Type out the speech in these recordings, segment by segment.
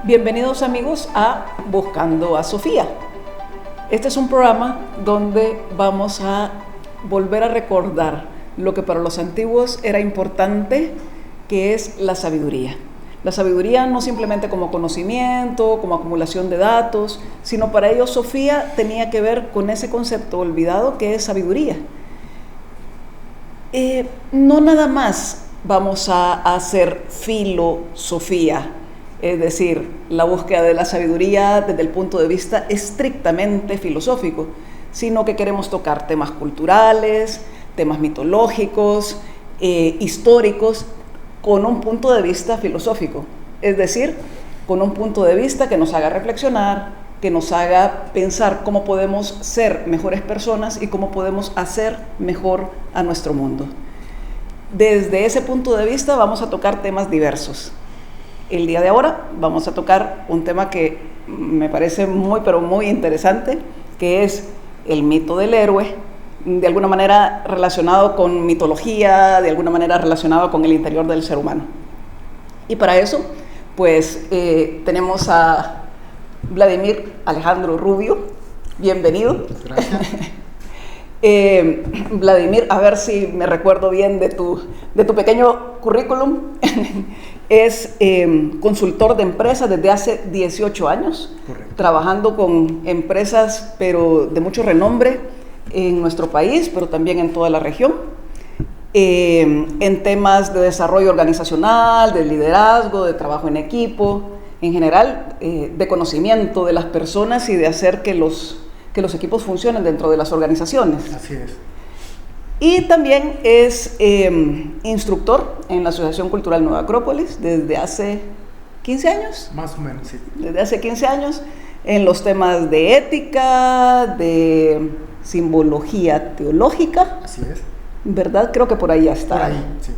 Bienvenidos amigos a Buscando a Sofía. Este es un programa donde vamos a volver a recordar lo que para los antiguos era importante, que es la sabiduría. La sabiduría no simplemente como conocimiento, como acumulación de datos, sino para ellos Sofía tenía que ver con ese concepto olvidado que es sabiduría. No nada más vamos a hacer filosofía, es decir, la búsqueda de la sabiduría desde el punto de vista estrictamente filosófico, sino que queremos tocar temas culturales, temas mitológicos, históricos, con un punto de vista filosófico, es decir, con un punto de vista que nos haga reflexionar, que nos haga pensar cómo podemos ser mejores personas y cómo podemos hacer mejor a nuestro mundo. Desde ese punto de vista vamos a tocar temas diversos. El día de ahora vamos a tocar un tema que me parece muy, pero muy interesante, que es el mito del héroe, de alguna manera relacionado con mitología, de alguna manera relacionado con el interior del ser humano. Y para eso, pues, tenemos a Vladimir Alejandro Rubio. Bienvenido. Gracias. Vladimir, a ver si me recuerdo bien de tu pequeño currículum. Es consultor de empresas desde hace 18 años. Correcto. Trabajando con empresas, pero de mucho renombre en nuestro país, pero también en toda la región, en temas de desarrollo organizacional, de liderazgo, de trabajo en equipo, en general, de conocimiento de las personas y de hacer que los equipos funcionen dentro de las organizaciones. Así es. Y también es instructor en la Asociación Cultural Nueva Acrópolis desde hace 15 años. Más o menos, sí. Desde hace 15 años en los temas de ética, de simbología teológica. Así es. ¿Verdad? Creo que por ahí ya está. Por ahí, sí.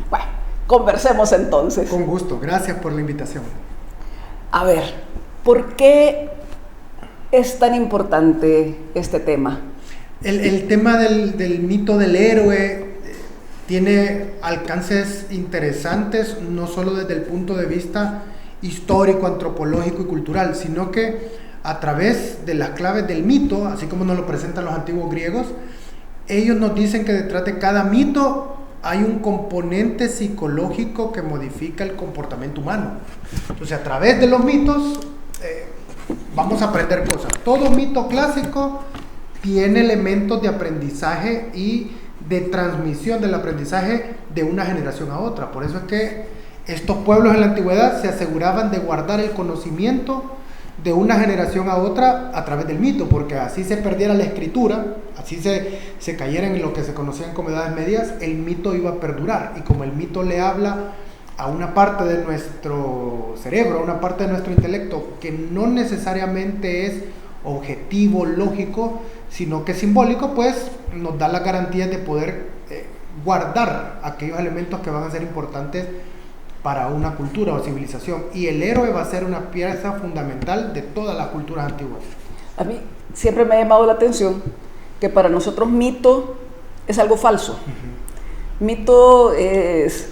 Bueno, conversemos entonces. Con gusto. Gracias por la invitación. A ver, ¿por qué es tan importante este tema? El tema del mito del héroe tiene alcances interesantes, no solo desde el punto de vista histórico, antropológico y cultural, sino que a través de las claves del mito, así como nos lo presentan los antiguos griegos, ellos nos dicen que detrás de cada mito hay un componente psicológico que modifica el comportamiento humano. Entonces, a través de los mitos vamos a aprender cosas. Todo mito clásico tiene elementos de aprendizaje y de transmisión del aprendizaje de una generación a otra. Por eso es que estos pueblos en la antigüedad se aseguraban de guardar el conocimiento de una generación a otra a través del mito, porque así se perdiera la escritura, así se cayera en lo que se conocían como edades medias, el mito iba a perdurar. Y como el mito le habla a una parte de nuestro cerebro, a una parte de nuestro intelecto que no necesariamente es objetivo, lógico, sino que es simbólico, pues nos da la garantía de poder guardar aquellos elementos que van a ser importantes para una cultura o civilización. Y el héroe va a ser una pieza fundamental de todas las culturas antiguas. A mí siempre me ha llamado la atención que para nosotros mito es algo falso. Mito es,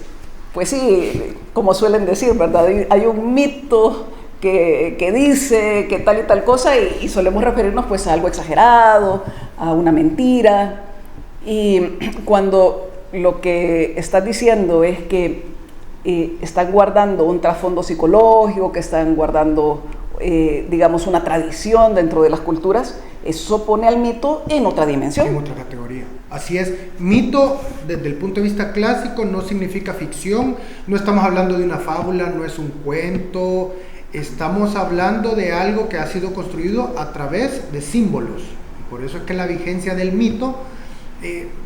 pues sí, como suelen decir, ¿verdad? Hay un mito que dice que tal y tal cosa y solemos referirnos pues a algo exagerado, a una mentira. Y cuando lo que estás diciendo es que están guardando un trasfondo psicológico, que están guardando, digamos, una tradición dentro de las culturas, eso pone al mito en otra dimensión. En otra categoría. Así es. Mito, desde el punto de vista clásico, no significa ficción. No estamos hablando de una fábula, no es un cuento. Estamos hablando de algo que ha sido construido a través de símbolos. Por eso es que la vigencia del mito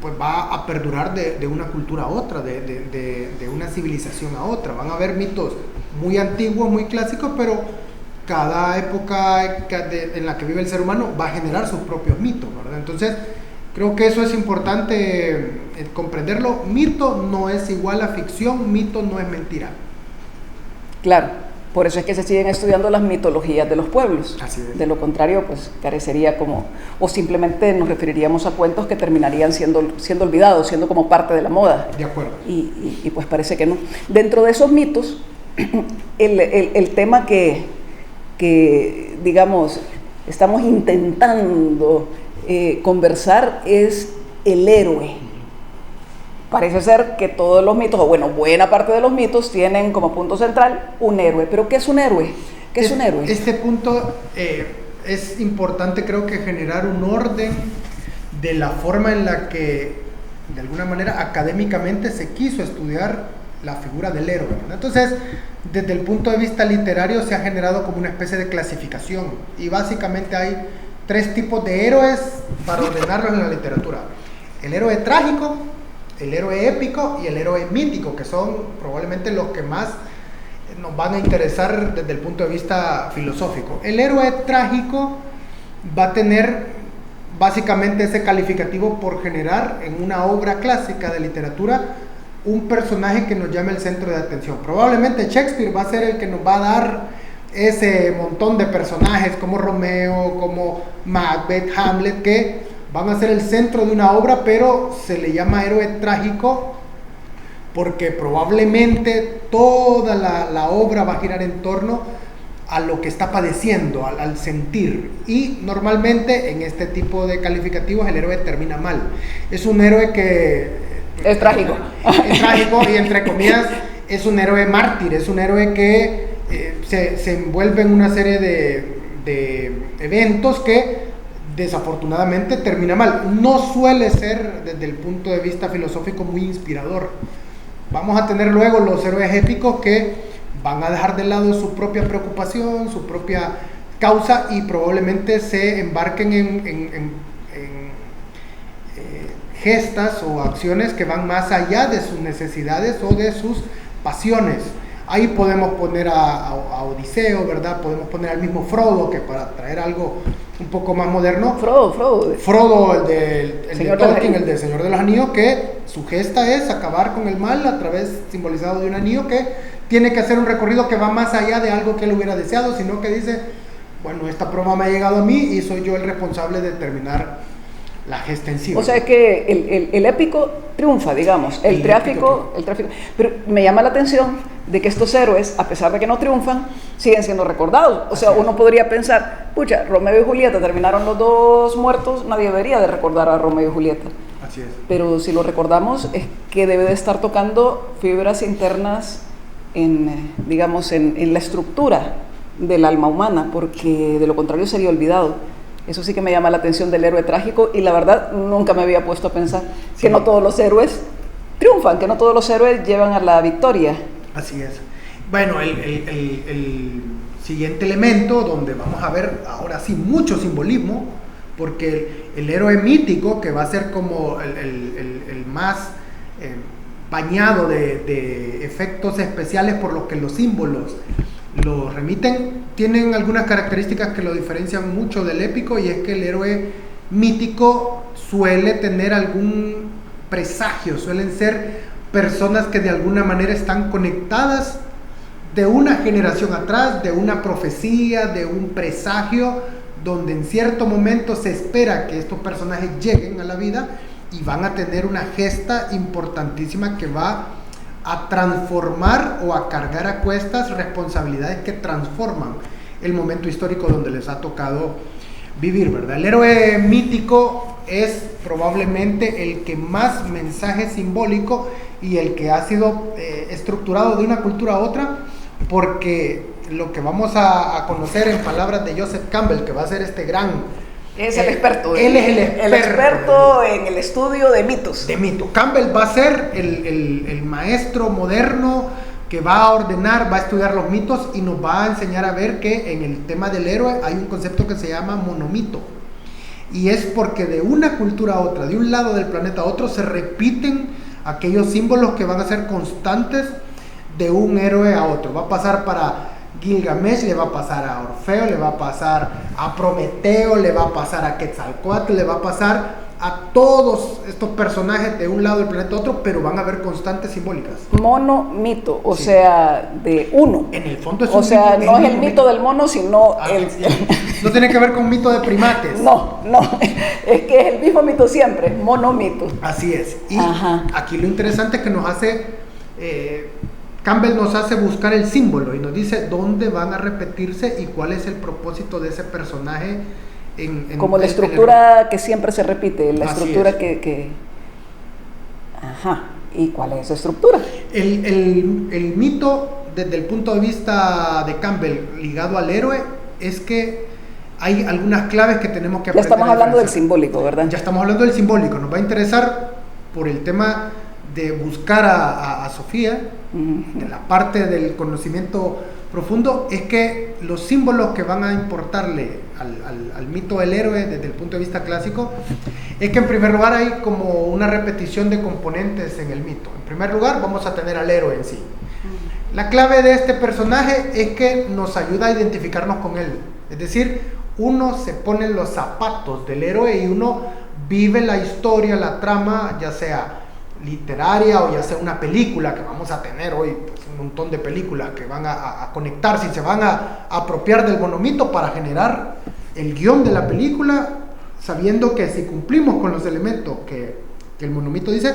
pues va a perdurar de una cultura a otra, de una civilización a otra. Van a haber mitos muy antiguos, muy clásicos, pero cada época en la que vive el ser humano va a generar sus propios mitos, ¿verdad? Entonces, creo que eso es importante comprenderlo. Mito no es igual a ficción, mito no es mentira. Claro. Por eso es que se siguen estudiando las mitologías de los pueblos. Así es. De lo contrario, pues carecería como, o simplemente nos referiríamos a cuentos que terminarían siendo olvidados, siendo como parte de la moda. De acuerdo. Y pues parece que no. Dentro de esos mitos, el tema que que, digamos, estamos intentando conversar es el héroe. Parece ser que todos los mitos, o bueno, buena parte de los mitos tienen como punto central un héroe. ¿Pero qué es un héroe? ¿Qué es un héroe? Este punto es importante, creo que generar un orden de la forma en la que, de alguna manera, académicamente se quiso estudiar la figura del héroe, ¿no? Entonces, desde el punto de vista literario se ha generado como una especie de clasificación y básicamente hay 3 tipos de héroes para ordenarlos en la literatura: el héroe trágico, el héroe épico y el héroe mítico, que son probablemente los que más nos van a interesar desde el punto de vista filosófico. El héroe trágico va a tener básicamente ese calificativo por generar en una obra clásica de literatura un personaje que nos llame el centro de atención. Probablemente Shakespeare va a ser el que nos va a dar ese montón de personajes como Romeo, como Macbeth, Hamlet, que van a ser el centro de una obra, pero se le llama héroe trágico porque probablemente toda la obra va a girar en torno a lo que está padeciendo, al sentir. Y normalmente en este tipo de calificativos el héroe termina mal. Es un héroe que... Es trágico. Es trágico y entre comillas es un héroe mártir, es un héroe que se envuelve en una serie de eventos que desafortunadamente termina mal. No suele ser desde el punto de vista filosófico muy inspirador. Vamos a tener luego los héroes épicos que van a dejar de lado su propia preocupación, su propia causa y probablemente se embarquen en gestas o acciones que van más allá de sus necesidades o de sus pasiones. Ahí podemos poner a Odiseo, ¿verdad? Podemos poner al mismo Frodo, que para traer algo un poco más moderno. Frodo, el de Tolkien, el de Señor de los Anillos, que su gesta es acabar con el mal a través simbolizado de un anillo que tiene que hacer un recorrido que va más allá de algo que él hubiera deseado, sino que dice, bueno, esta prueba me ha llegado a mí y soy yo el responsable de terminar la gesta en sí. O sea que el épico triunfa, digamos, el trágico. Pero me llama la atención de que estos héroes, a pesar de que no triunfan, siguen siendo recordados. O sea, uno podría pensar, pucha, Romeo y Julieta terminaron los dos muertos, nadie debería de recordar a Romeo y Julieta. Así es. Pero si lo recordamos es que debe de estar tocando fibras internas digamos, en la estructura del alma humana, porque de lo contrario sería olvidado. Eso sí que me llama la atención del héroe trágico y la verdad nunca me había puesto a pensar que no todos los héroes triunfan, que no todos los héroes llevan a la victoria. Así es. Bueno, el siguiente elemento donde vamos a ver ahora sí mucho simbolismo, porque el héroe mítico, que va a ser como el más bañado de efectos especiales por los que los símbolos lo remiten, tienen algunas características que lo diferencian mucho del épico, y es que el héroe mítico suele tener algún presagio, suelen ser personas que de alguna manera están conectadas de una generación atrás, de una profecía, de un presagio, donde en cierto momento se espera que estos personajes lleguen a la vida y van a tener una gesta importantísima que va a transformar o a cargar a cuestas responsabilidades que transforman el momento histórico donde les ha tocado vivir, ¿verdad? El héroe mítico es probablemente el que más mensaje simbólico y el que ha sido estructurado de una cultura a otra, porque lo que vamos a conocer en palabras de Joseph Campbell, que va a ser este gran... Es el experto. Él es el experto en el estudio de mitos. De mitos. Campbell va a ser el maestro moderno que va a ordenar, va a estudiar los mitos y nos va a enseñar a ver que en el tema del héroe hay un concepto que se llama monomito. Y es porque de una cultura a otra, de un lado del planeta a otro, se repiten aquellos símbolos que van a ser constantes de un héroe a otro. Va a pasar para Gilgamesh, le va a pasar a Orfeo, le va a pasar a Prometeo, le va a pasar a Quetzalcóatl, le va a pasar a todos estos personajes de un lado del planeta a otro, pero van a haber constantes simbólicas. Monomito, o sea, de uno. En el fondo es un mito. O sea, no es el mito del mono, sino no tiene que ver con mito de primates. No, es que es el mismo mito siempre, monomito. Así es. Y aquí lo interesante es que nos hace Campbell nos hace buscar el símbolo y nos dice dónde van a repetirse y cuál es el propósito de ese personaje. Como la estructura que siempre se repite, la estructura que... Ajá, ¿y cuál es esa estructura? El mito, desde el punto de vista de Campbell, ligado al héroe, es que hay algunas claves que tenemos que aprender. Ya estamos hablando del simbólico, ¿verdad? Ya estamos hablando del simbólico. Nos va a interesar por el tema de buscar a Sofía, de la parte del conocimiento profundo, es que los símbolos que van a importarle al mito del héroe desde el punto de vista clásico, es que en primer lugar hay como una repetición de componentes en el mito. En primer lugar vamos a tener al héroe en sí. La clave de este personaje es que nos ayuda a identificarnos con él, es decir, uno se pone en los zapatos del héroe y uno vive la historia, la trama, ya sea literaria o ya sea una película, que vamos a tener hoy pues, un montón de películas que van a conectarse y se van a apropiar del monomito para generar el guión de la película, sabiendo que si cumplimos con los elementos que el monomito dice,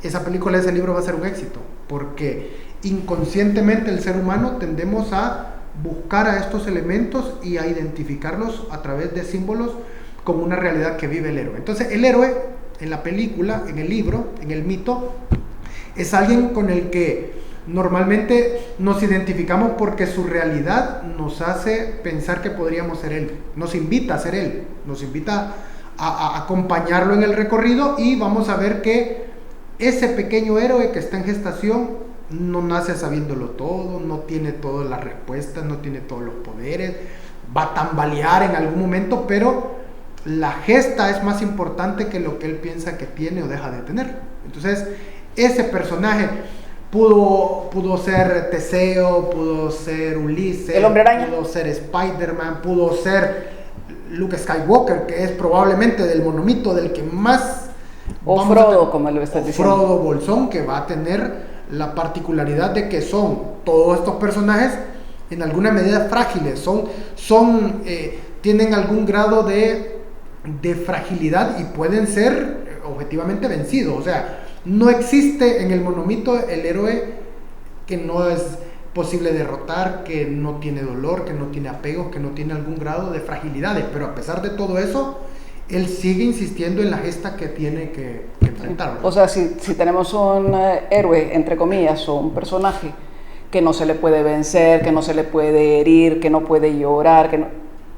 esa película, ese libro va a ser un éxito, porque inconscientemente el ser humano tendemos a buscar a estos elementos y a identificarlos a través de símbolos como una realidad que vive el héroe. Entonces el héroe en la película, en el libro, en el mito, es alguien con el que normalmente nos identificamos porque su realidad nos hace pensar que podríamos ser él, nos invita a ser él, nos invita a acompañarlo en el recorrido, y vamos a ver que ese pequeño héroe que está en gestación no nace sabiéndolo todo, no tiene todas las respuestas, no tiene todos los poderes, va a tambalear en algún momento, pero la gesta es más importante que lo que él piensa que tiene o deja de tener. Entonces, ese personaje pudo ser Teseo, pudo ser Ulises, el Hombre Araña, pudo ser Spider-Man, pudo ser Luke Skywalker, que es probablemente del monomito del que más... O Frodo, como lo estás diciendo. Frodo Bolsón, que va a tener la particularidad de que son todos estos personajes en alguna medida frágiles, tienen algún grado de fragilidad y pueden ser objetivamente vencidos. O sea, no existe en el monomito el héroe que no es posible derrotar, que no tiene dolor, que no tiene apegos, que no tiene algún grado de fragilidades, pero a pesar de todo eso, él sigue insistiendo en la gesta que tiene que enfrentar. O sea, si tenemos un héroe, entre comillas, o un personaje que no se le puede vencer, que no se le puede herir, que no puede llorar,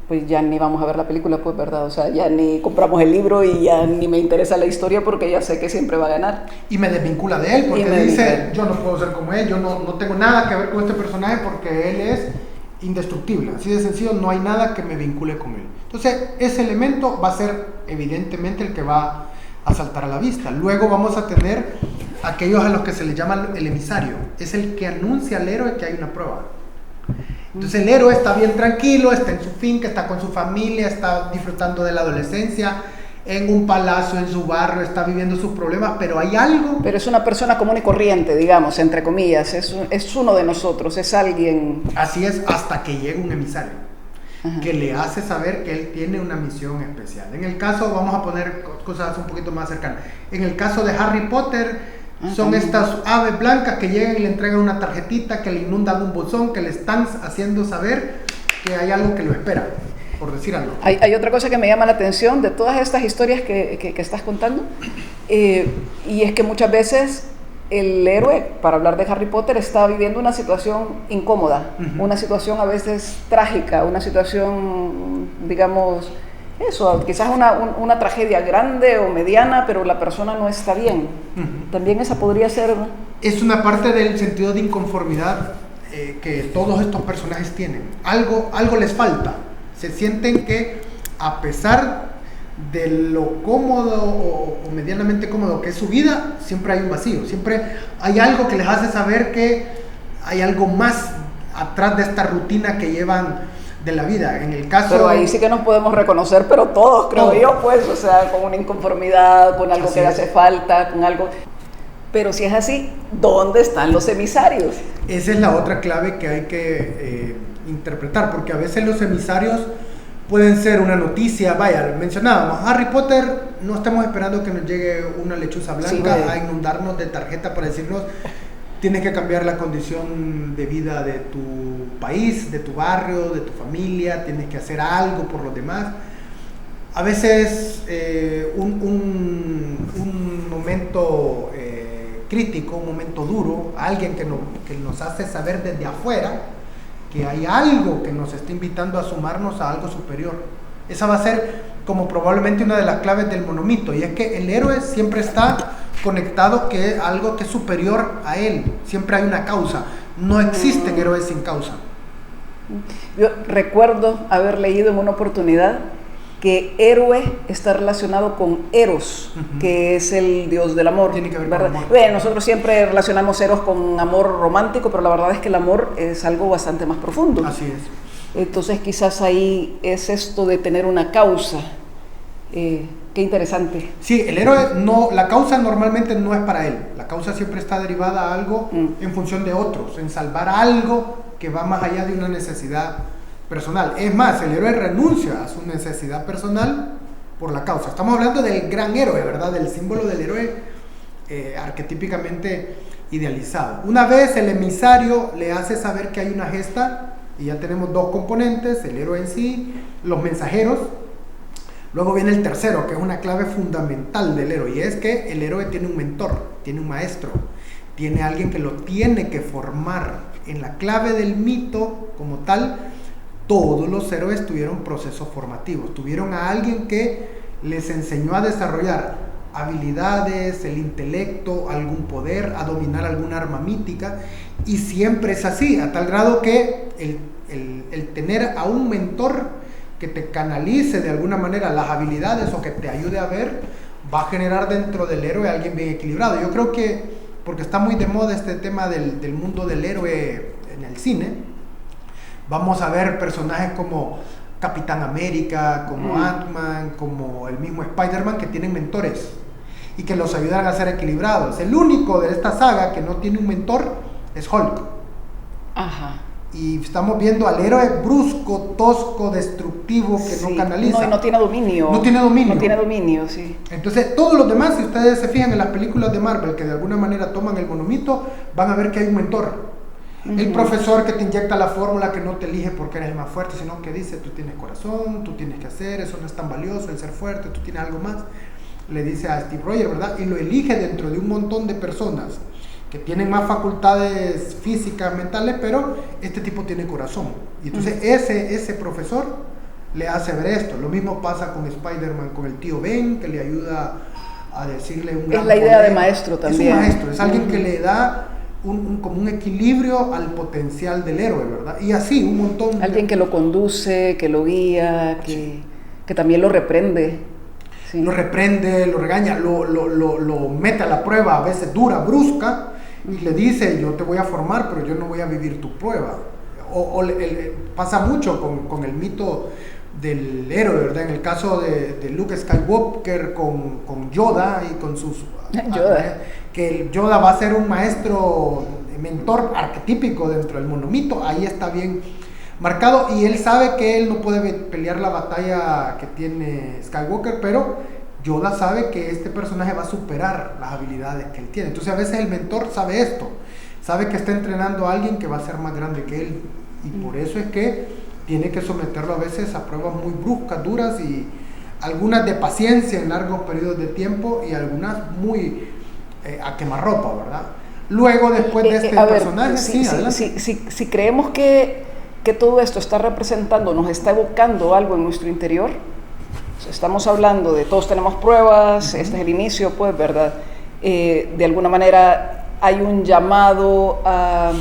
pues ya ni vamos a ver la película, pues, ¿verdad? O sea, ya ni compramos el libro y ya ni me interesa la historia porque ya sé que siempre va a ganar. Y me desvincula de él, porque dice, yo no puedo ser como él, yo no tengo nada que ver con este personaje porque él es indestructible. Así de sencillo, no hay nada que me vincule con él. Entonces, ese elemento va a ser evidentemente el que va a saltar a la vista. Luego vamos a tener aquellos a los que se les llama el emisario. Es el que anuncia al héroe que hay una prueba. Entonces el héroe está bien tranquilo, está en su finca, está con su familia, está disfrutando de la adolescencia, en un palacio, en su barrio, está viviendo sus problemas, pero hay algo... Pero es una persona común y corriente, digamos, entre comillas, es uno de nosotros, es alguien... Así es, hasta que llega un emisario, que le hace saber que él tiene una misión especial. En el caso, vamos a poner cosas un poquito más cercanas, en el caso de Harry Potter... Son estas aves blancas que llegan y le entregan una tarjetita, que le inundan un buzón, que le están haciendo saber que hay algo que lo espera, por decir algo. Hay otra cosa que me llama la atención de todas estas historias que estás contando, y es que muchas veces el héroe, para hablar de Harry Potter, está viviendo una situación incómoda, una situación a veces trágica, una situación, digamos... Eso, quizás una tragedia grande o mediana, pero la persona no está bien. También esa podría ser... Es una parte del sentido de inconformidad que todos estos personajes tienen. Algo les falta. Se sienten que a pesar de lo cómodo o medianamente cómodo que es su vida, siempre hay un vacío. Siempre hay algo que les hace saber que hay algo más atrás de esta rutina que llevan de la vida. En el caso... Pero ahí sí que nos podemos reconocer, pero todos, creo yo, pues, o sea, con una inconformidad, con algo que le hace falta, con algo... Pero si es así, ¿dónde están los emisarios? Esa es la otra clave que hay que interpretar, porque a veces los emisarios pueden ser una noticia, vaya, mencionábamos, Harry Potter, no estamos esperando que nos llegue una lechuza blanca a inundarnos de tarjeta para decirnos tienes que cambiar la condición de vida de tu país, de tu barrio, de tu familia, tienes que hacer algo por los demás. A veces un momento crítico, un momento duro, alguien que nos hace saber desde afuera que hay algo que nos está invitando a sumarnos a algo superior. Esa va a ser como probablemente una de las claves del monomito, y es que el héroe siempre está conectado que algo que es superior a él, siempre hay una causa, no existen héroes sin causa. Yo recuerdo haber leído en una oportunidad que héroe está relacionado con Eros, que es el dios del amor. Tiene que ver ¿verdad? con amor. Bueno, nosotros siempre relacionamos Eros con amor romántico, pero la verdad es que el amor es algo bastante más profundo. Así es. Entonces quizás ahí es esto de tener una causa. Qué interesante. Sí, el héroe no, la causa normalmente no es para él. La causa siempre está derivada a algo en función de otros, en salvar algo que va más allá de una necesidad personal. Es más, el héroe renuncia a su necesidad personal por la causa. Estamos hablando del gran héroe, ¿verdad? Del símbolo del héroe arquetípicamente idealizado. Una vez el emisario le hace saber que hay una gesta, y ya tenemos dos componentes, el héroe en sí, los mensajeros. Luego viene el tercero, que es una clave fundamental del héroe, y es que el héroe tiene un mentor, tiene un maestro, tiene alguien que lo tiene que formar. En la clave del mito como tal, todos los héroes tuvieron procesos formativos, tuvieron a alguien que les enseñó a desarrollar habilidades, el intelecto, algún poder, a dominar alguna arma mítica, y siempre es así, a tal grado que el tener a un mentor que te canalice de alguna manera las habilidades o que te ayude a ver, va a generar dentro del héroe a alguien bien equilibrado. Yo creo que, porque está muy de moda este tema del mundo del héroe en el cine, vamos a ver personajes como Capitán América, como Ant-Man, como el mismo Spider-Man, que tienen mentores y que los ayudan a ser equilibrados. El único de esta saga que no tiene un mentor es Hulk. Ajá. Y estamos viendo al héroe brusco, tosco, destructivo, que no canaliza. No tiene dominio. No tiene dominio. No tiene dominio, sí. Entonces, todos los demás, si ustedes se fijan en las películas de Marvel, que de alguna manera toman el monomito, van a ver que hay un mentor. El profesor que te inyecta la fórmula, que no te elige porque eres el más fuerte, sino que dice, tú tienes corazón, tú tienes que hacer, eso no es tan valioso, el ser fuerte, tú tienes algo más. Le dice a Steve Rogers, ¿verdad? Y lo elige dentro de un montón de personas que tienen más facultades físicas, mentales, pero este tipo tiene corazón. Y entonces ese profesor le hace ver esto. Lo mismo pasa con Spider-Man, con el tío Ben, que le ayuda a decirle un gran Es la idea poder. de maestro también. Es un maestro, es alguien que le da como un equilibrio al potencial del héroe, ¿verdad? Y así, un montón. Alguien que lo conduce, que lo guía, que también lo reprende. Sí. Lo reprende, lo regaña, lo mete a la prueba, a veces dura, brusca, y le dice, yo te voy a formar, pero yo no voy a vivir tu prueba. Pasa mucho con el mito del héroe, ¿verdad? En el caso de Luke Skywalker con Yoda y con sus... Yoda. Que el Yoda va a ser un maestro, mentor arquetípico dentro del monomito, ahí está bien marcado, y él sabe que él no puede pelear la batalla que tiene Skywalker, pero Yoda sabe que este personaje va a superar las habilidades que él tiene. Entonces a veces el mentor sabe esto, sabe que está entrenando a alguien que va a ser más grande que él, y por eso es que tiene que someterlo a veces a pruebas muy bruscas, duras, y algunas de paciencia en largos periodos de tiempo, y algunas muy a quemarropa, ¿verdad? Luego, después de este personaje, si creemos que todo esto está representando, nos está evocando algo en nuestro interior, estamos hablando de todos tenemos pruebas, este es el inicio, pues, ¿verdad? De alguna manera hay un llamado a,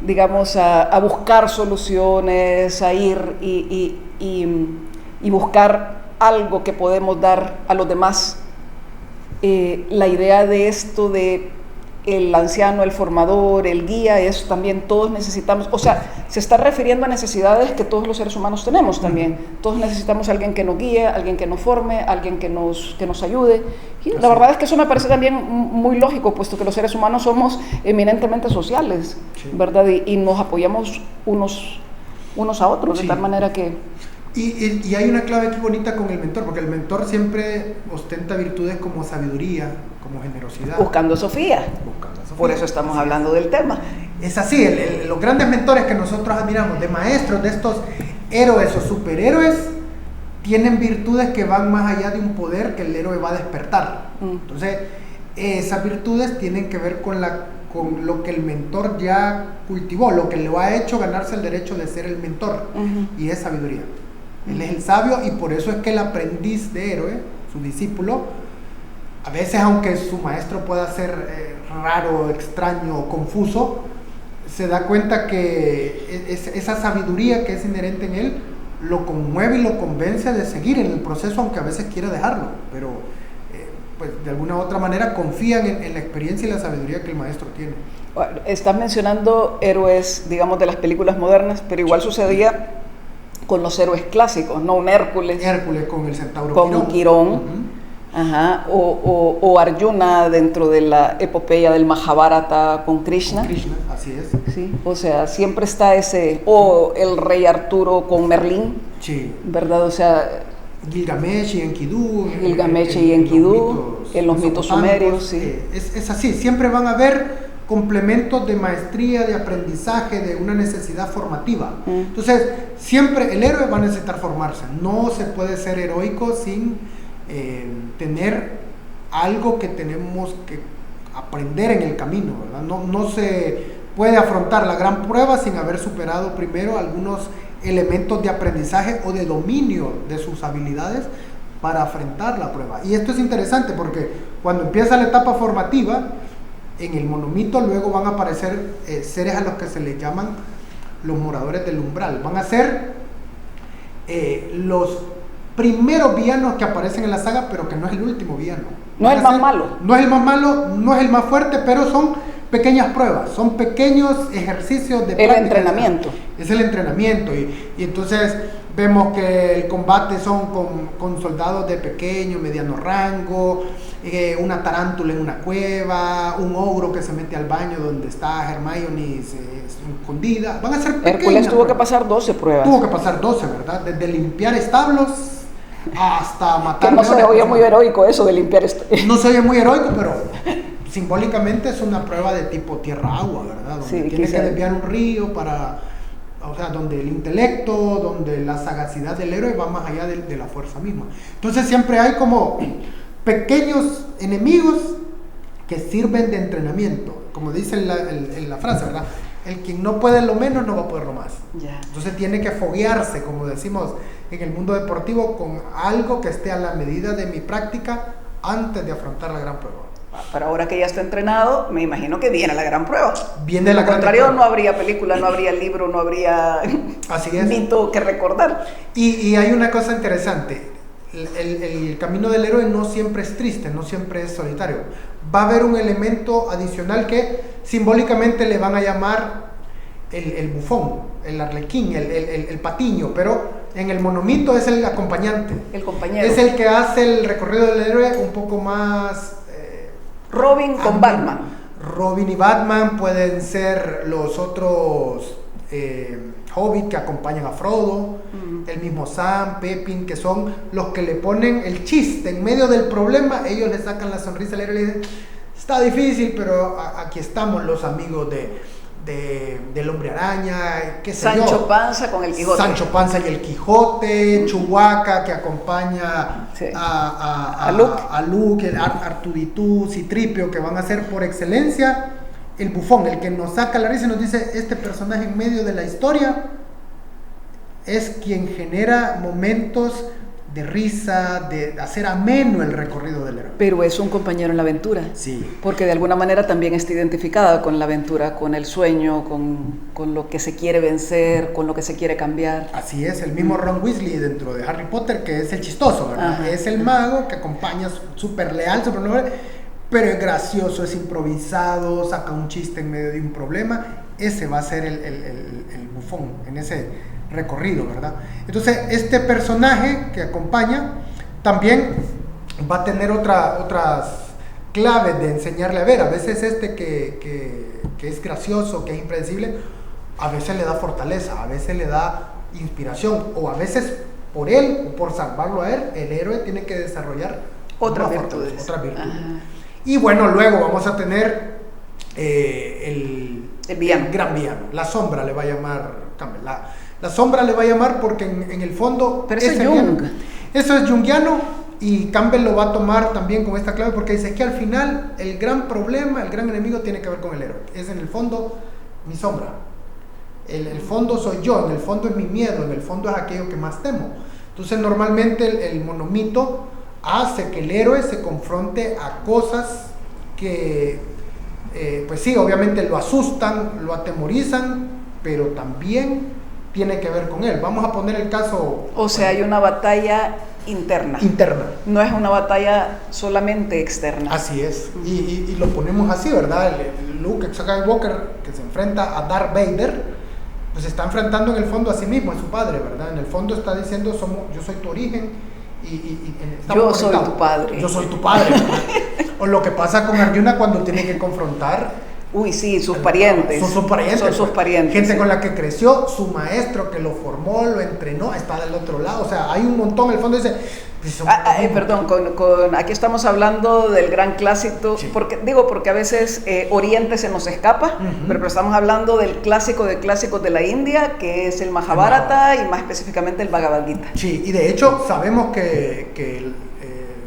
digamos, a buscar soluciones, a ir y buscar algo que podemos dar a los demás. La idea de esto de el anciano, el formador, el guía, es también todos necesitamos, o sea, se está refiriendo a necesidades que todos los seres humanos tenemos también. Todos necesitamos a alguien que nos guíe, alguien que nos forme, alguien que nos ayude. Y la verdad es que eso me parece también muy lógico, puesto que los seres humanos somos eminentemente sociales, ¿verdad? Y nos apoyamos unos a otros, de tal manera que... Y hay una clave aquí bonita con el mentor, porque el mentor siempre ostenta virtudes como sabiduría, como generosidad. Buscando Sofía. Por eso estamos hablando del tema. Es así, los grandes mentores que nosotros admiramos, de maestros, de estos héroes o superhéroes, tienen virtudes que van más allá de un poder que el héroe va a despertar. Entonces, esas virtudes tienen que ver con lo que el mentor ya cultivó, lo que le ha hecho ganarse el derecho de ser el mentor, y es sabiduría. Él es el sabio, y por eso es que el aprendiz de héroe, su discípulo, a veces aunque su maestro pueda ser raro, extraño, confuso, se da cuenta que esa sabiduría que es inherente en él lo conmueve y lo convence de seguir en el proceso, aunque a veces quiera dejarlo, pero pues de alguna u otra manera confían en la experiencia y la sabiduría que el maestro tiene. Bueno, estás mencionando héroes, digamos, de las películas modernas, pero igual sucedía con los héroes clásicos, ¿no? Un Hércules con el centauro con Quirón. Ajá, o Arjuna dentro de la epopeya del Mahabharata con Krishna. Con Krishna, así es. Sí, o sea, siempre está ese, o el rey Arturo con Merlín, sí, ¿verdad? O sea, Gilgamesh y Enkidu. En los mitos sumerios, sí. Es así, siempre van a haber complementos de maestría, de aprendizaje, de una necesidad formativa. Entonces, siempre el héroe va a necesitar formarse. No se puede ser heroico sin tener algo que tenemos que aprender en el camino, ¿verdad? No se puede afrontar la gran prueba sin haber superado primero algunos elementos de aprendizaje o de dominio de sus habilidades para afrontar la prueba. Y esto es interesante porque cuando empieza la etapa formativa, en el monomito luego van a aparecer seres a los que se les llaman los moradores del umbral. Van a ser los primeros villanos que aparecen en la saga, pero que no es el último villano. No es el más malo. No es el más malo, no es el más fuerte, pero son pequeñas pruebas, son pequeños ejercicios de práctica. El entrenamiento. Es el entrenamiento. Y entonces vemos que el combate son con soldados de pequeño, mediano rango, una tarántula en una cueva, un ogro que se mete al baño donde está Hermione escondida. Van a ser pequeñas. Hércules tuvo que pasar 12 pruebas. Tuvo que pasar 12, ¿verdad? Desde limpiar establos hasta matar. Que no se oye muy heroico eso de limpiar establos. No se oye muy heroico, pero simbólicamente es una prueba de tipo tierra-agua, ¿verdad? Donde sí, tiene que desviar un río para... O sea, donde el intelecto, donde la sagacidad del héroe va más allá de la fuerza misma. Entonces siempre hay como pequeños enemigos que sirven de entrenamiento. Como dice en la frase, ¿verdad? El quien no puede lo menos no va a poder lo más. Yeah. Entonces tiene que foguearse, como decimos en el mundo deportivo, con algo que esté a la medida de mi práctica antes de afrontar la gran prueba. Pero ahora que ya está entrenado, me imagino que viene la gran prueba. Viene la gran prueba. De lo contrario, no habría película, no habría libro, no habría mito que recordar. Y hay una cosa interesante. El camino del héroe no siempre es triste, no siempre es solitario. Va a haber un elemento adicional que simbólicamente le van a llamar el bufón, el arlequín, el patiño, pero en el monomito es el acompañante. El compañero. Es el que hace el recorrido del héroe un poco más... Robin con Batman. Robin y Batman pueden ser los otros Hobbit que acompañan a Frodo, el mismo Sam, Pepin, que son los que le ponen el chiste en medio del problema. Ellos le sacan la sonrisa al héroe y le dicen: está difícil, pero aquí estamos los amigos del Hombre Araña, qué sé yo. Sancho Panza con el Quijote. Sancho Panza y el Quijote, Chewbacca que acompaña a Luke, Arturito, Citripio, que van a ser por excelencia el bufón, el que nos saca la risa y nos dice: este personaje en medio de la historia es quien genera momentos de risa, de hacer ameno el recorrido del héroe. Pero es un compañero en la aventura. Sí. Porque de alguna manera también está identificada con la aventura, con el sueño, con lo que se quiere vencer, con lo que se quiere cambiar. Así es, el mismo Ron Weasley dentro de Harry Potter, que es el chistoso, ¿verdad? Ajá. Es el mago que acompaña, súper leal, súper noble, pero es gracioso, es improvisado, saca un chiste en medio de un problema. Ese va a ser el bufón en ese recorrido, ¿verdad? Entonces este personaje que acompaña también va a tener otras claves de enseñarle a ver. A veces que es gracioso, que es impredecible, a veces le da fortaleza, a veces le da inspiración, o a veces por él o por salvarlo a él, el héroe tiene que desarrollar otras virtudes. Y bueno, luego vamos a tener el gran villano. La sombra le va a llamar Campbell. La sombra le va a llamar porque en el fondo... Pero eso es Jung. Eso es jungiano, y Campbell lo va a tomar también con esta clave porque dice que al final el gran problema, el gran enemigo tiene que ver con el héroe. Es en el fondo mi sombra. El fondo soy yo, en el fondo es mi miedo, en el fondo es aquello que más temo. Entonces normalmente el monomito hace que el héroe se confronte a cosas que, pues sí, obviamente lo asustan, lo atemorizan, pero también tiene que ver con él. Vamos a poner el caso... O sea, hay una batalla interna. No es una batalla solamente externa. Así es. Y lo ponemos así, ¿verdad? Luke Skywalker, que se enfrenta a Darth Vader, pues se está enfrentando en el fondo a sí mismo, a su padre, ¿verdad? En el fondo está diciendo, yo soy tu origen yo soy tu padre. Yo soy tu padre. O lo que pasa con Arjuna cuando tiene que confrontar... Uy, sí, sus parientes. Son sus parientes. Son sus parientes. Gente sí. con la que creció, su maestro que lo formó, lo entrenó, está del otro lado. O sea, hay un montón. En el fondo dice... perdón, aquí estamos hablando del gran clásico, sí. porque a veces Oriente se nos escapa, pero estamos hablando del clásico de clásicos de la India, que es el Mahabharata y más específicamente el Bhagavad Gita. Sí, y de hecho sabemos que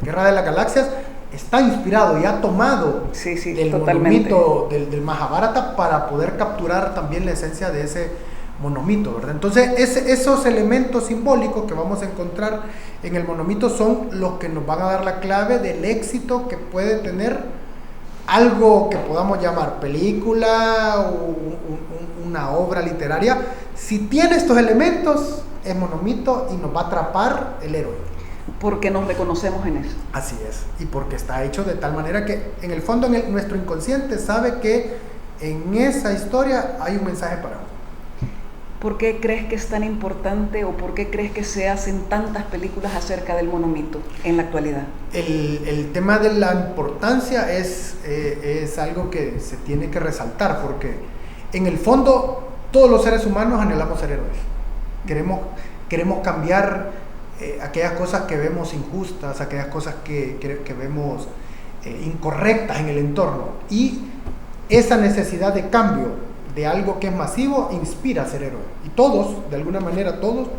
Guerra de las Galaxias está inspirado y ha tomado el monomito del Mahabharata para poder capturar también la esencia de ese monomito, ¿verdad? Entonces esos elementos simbólicos que vamos a encontrar en el monomito son los que nos van a dar la clave del éxito que puede tener algo que podamos llamar película o una obra literaria. Si tiene estos elementos, es monomito y nos va a atrapar el héroe. Porque nos reconocemos en eso. Así es, y porque está hecho de tal manera que en el fondo nuestro inconsciente sabe que en esa historia hay un mensaje para uno. ¿Por qué crees que es tan importante o por qué crees que se hacen tantas películas acerca del monomito en la actualidad? El tema de la importancia es algo que se tiene que resaltar, porque en el fondo todos los seres humanos anhelamos ser héroes. Queremos cambiar aquellas cosas que vemos injustas, aquellas cosas que vemos incorrectas en el entorno, y esa necesidad de cambio de algo que es masivo inspira a ser héroe, y todos, de alguna manera todos,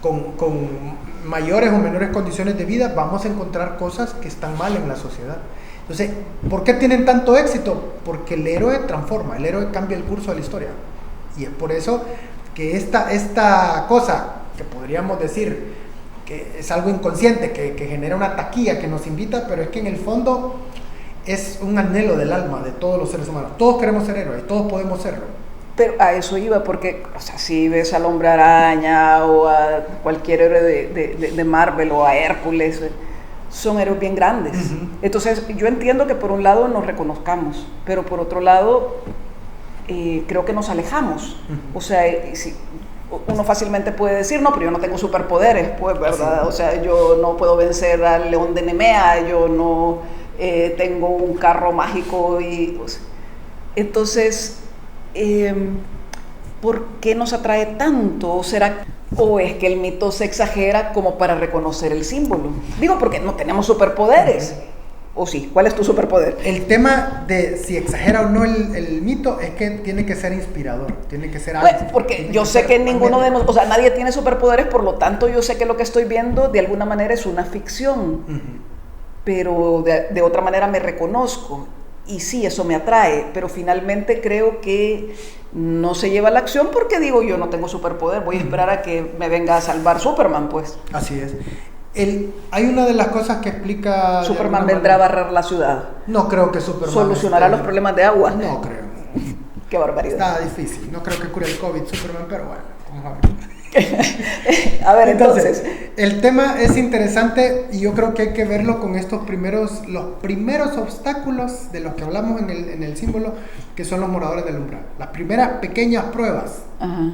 con mayores o menores condiciones de vida, vamos a encontrar cosas que están mal en la sociedad. Entonces, ¿por qué tienen tanto éxito? Porque el héroe transforma, el héroe cambia el curso de la historia, y es por eso que esta cosa que podríamos decir que es algo inconsciente, que genera una taquilla que nos invita, pero es que en el fondo es un anhelo del alma de todos los seres humanos. Todos queremos ser héroes, todos podemos serlo. Pero a eso iba, porque, o sea, si ves al Hombre Araña o a cualquier héroe de Marvel o a Hércules, son héroes bien grandes. Entonces, yo entiendo que por un lado nos reconozcamos, pero por otro lado, creo que nos alejamos. O sea, si uno fácilmente puede decir, no, pero yo no tengo superpoderes, pues, ¿verdad? O sea, yo no puedo vencer al león de Nemea, yo no tengo un carro mágico y... O sea, entonces, ¿por qué nos atrae tanto? ¿O es que el mito se exagera como para reconocer el símbolo? Digo, porque no tenemos superpoderes. ¿O sí? ¿Cuál es tu superpoder? El tema de si exagera o no el mito es que tiene que ser inspirador, tiene que ser algo. Pues, porque yo sé que ninguno de nosotros, o sea, nadie tiene superpoderes, por lo tanto yo sé que lo que estoy viendo de alguna manera es una ficción, pero de otra manera me reconozco, y sí, eso me atrae, pero finalmente creo que no se lleva a la acción porque digo, yo no tengo superpoder, voy a esperar a que me venga a salvar Superman, pues. Así es. Hay una de las cosas que explica... Superman vendrá a barrer la ciudad. No creo que Superman... ¿Solucionará los problemas de agua? No creo. Qué barbaridad. Está difícil. No creo que cure el COVID Superman, pero bueno, vamos a ver. A ver, entonces. El tema es interesante y yo creo que hay que verlo con los primeros obstáculos de los que hablamos en el símbolo, que son los moradores del umbral. Las primeras pequeñas pruebas. Ajá.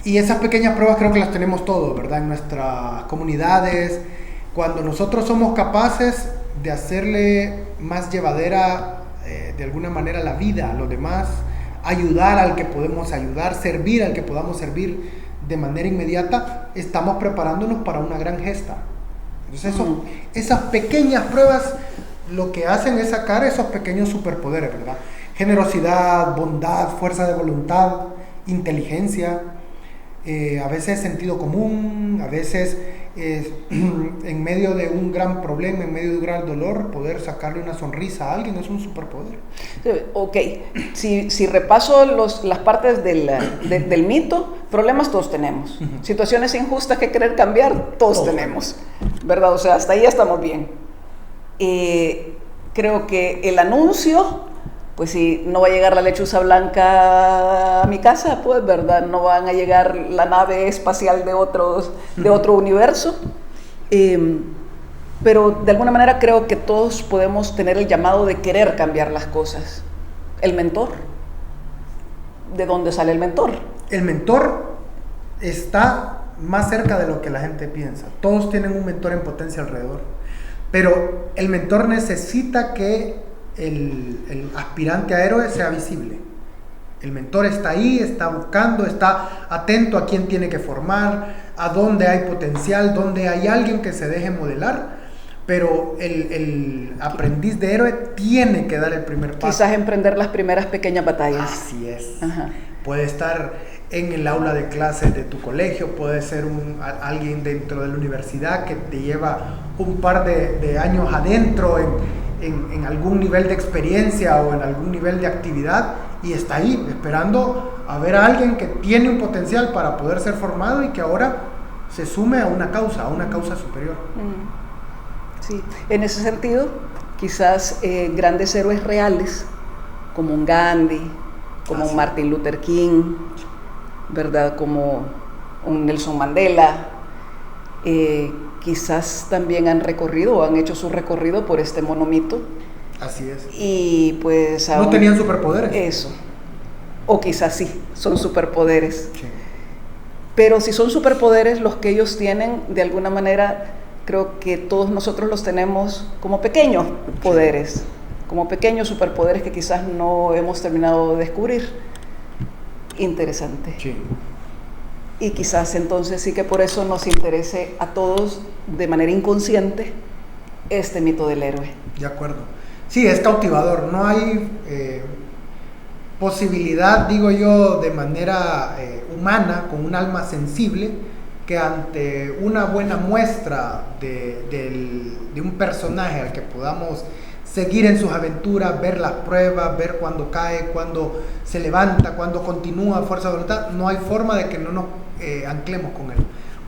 Y esas pequeñas pruebas creo que las tenemos todos, ¿verdad? En nuestras comunidades, cuando nosotros somos capaces de hacerle más llevadera de alguna manera la vida a los demás, ayudar al que podemos ayudar, servir al que podamos servir de manera inmediata, estamos preparándonos para una gran gesta. Entonces esas pequeñas pruebas lo que hacen es sacar esos pequeños superpoderes, ¿verdad? Generosidad, bondad, fuerza de voluntad, inteligencia, a veces sentido común, a veces en medio de un gran problema, en medio de un gran dolor, poder sacarle una sonrisa a alguien es un superpoder. Ok, si repaso las partes del mito, problemas todos tenemos. Situaciones injustas que querer cambiar, todos tenemos, ¿verdad? O sea, hasta ahí estamos bien. Creo que el anuncio, pues si no va a llegar la lechuza blanca a mi casa, pues, ¿verdad? No van a llegar la nave espacial de otro universo. Pero de alguna manera creo que todos podemos tener el llamado de querer cambiar las cosas. El mentor. ¿De dónde sale el mentor? El mentor está más cerca de lo que la gente piensa. Todos tienen un mentor en potencia alrededor. Pero el mentor necesita que el aspirante a héroe sea visible. El mentor está ahí, está buscando, está atento a quién tiene que formar, a dónde hay potencial, dónde hay alguien que se deje modelar, pero el aprendiz de héroe tiene que dar el primer paso. Quizás emprender las primeras pequeñas batallas. Así es. Ajá. Puede estar en el aula de clases de tu colegio, puede ser alguien dentro de la universidad que te lleva un par de años adentro en algún nivel de experiencia o en algún nivel de actividad y está ahí esperando a ver a alguien que tiene un potencial para poder ser formado y que ahora se sume a una causa superior. Sí, en ese sentido, quizás grandes héroes reales como un Gandhi, como un Martin Luther King, ¿verdad? Como un Nelson Mandela, quizás también han recorrido o han hecho su recorrido por este monomito. Así es. Y pues no tenían superpoderes. Eso. O quizás sí, son superpoderes. Sí. Pero si son superpoderes los que ellos tienen, de alguna manera creo que todos nosotros los tenemos como pequeños poderes, como pequeños superpoderes que quizás no hemos terminado de descubrir. Interesante. Sí. Y quizás entonces sí que por eso nos interese a todos de manera inconsciente este mito del héroe. De acuerdo. Sí, es cautivador. No hay posibilidad, digo yo, de manera humana, con un alma sensible, que ante una buena muestra de un personaje al que podamos seguir en sus aventuras, ver las pruebas, ver cuándo cae, cuándo se levanta, cuándo continúa, fuerza de voluntad, no hay forma de que no nos anclemos con él,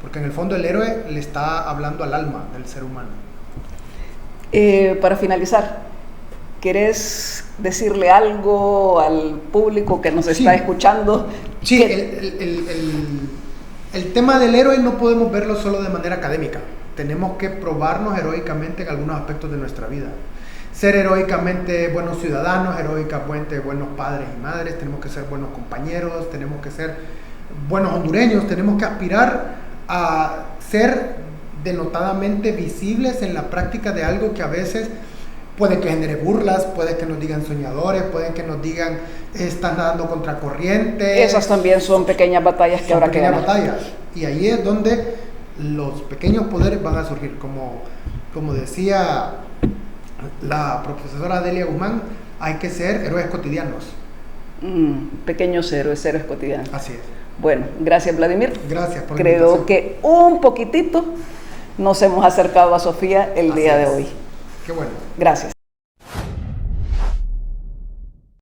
porque en el fondo el héroe le está hablando al alma del ser humano. Para finalizar, ¿querés decirle algo al público que nos está escuchando? Sí, el tema del héroe no podemos verlo solo de manera académica, tenemos que probarnos heroicamente en algunos aspectos de nuestra vida. Ser heroicamente buenos ciudadanos, heroicamente buenos padres y madres, tenemos que ser buenos compañeros, tenemos que ser buenos hondureños, tenemos que aspirar a ser denotadamente visibles en la práctica de algo que a veces puede que genere burlas, puede que nos digan soñadores, puede que nos digan están nadando contra corriente. Esas también son pequeñas batallas que habrá que ganar. Batallas. Y ahí es donde los pequeños poderes van a surgir, como decía la profesora Delia Guzmán, hay que ser héroes cotidianos. Pequeños héroes cotidianos. Así es. Bueno, gracias Vladimir. Gracias por la Creo invitación. que un poquitito nos hemos acercado a Sofía el día de hoy. Qué bueno. Gracias.